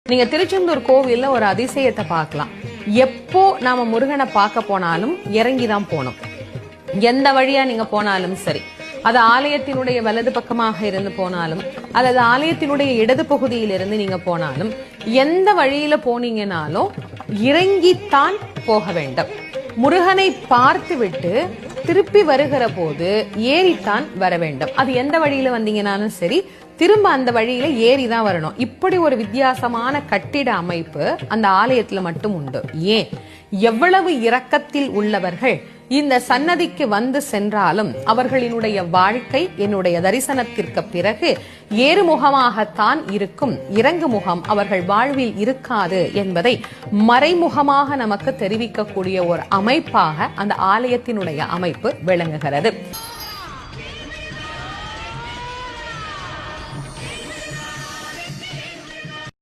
நீங்க திருச்செந்தூர் கோவில்ல ஒரு அதிசயத்தை பார்க்கலாம். எப்போ நாம முருகனை பார்க்க போனாலும் இறங்கிதான் போனோம். எந்த வழியா நீங்க போனாலும் சரி, அது ஆலயத்தினுடைய வலது பக்கமாக இருந்து போனாலும் அல்லது ஆலயத்தினுடைய இடது பகுதியில் இருந்து நீங்க போனாலும், எந்த வழியில போனீங்கனாலும் இறங்கித்தான் போக வேண்டும். முருகனை பார்த்து விட்டு திருப்பி வருகிற போது ஏறித்தான் வர வேண்டும். அது எந்த வழியில வந்தீங்கன்னாலும் சரி, திரும்ப அந்த வழியில ஏறிதான் வரணும். இப்படி ஒரு வித்தியாசமான கட்டிட அமைப்பு அந்த ஆலயத்துல மட்டும் உண்டு. ஏன்? எவ்வளவு இரக்கத்தில் உள்ளவர்கள் இந்த சன்னதிக்கு வந்து சென்றாலும் அவர்களினுடைய வாழ்க்கை என்னுடைய தரிசனத்திற்கு பிறகு ஏறுமுகமாகத்தான் இருக்கும், இறங்கு முகம் அவர்கள் வாழ்வில் இருக்காது என்பதை மறைமுகமாக நமக்கு தெரிவிக்கக்கூடிய ஒரு அமைப்பாக அந்த ஆலயத்தினுடைய அமைப்பு விளங்குகிறது.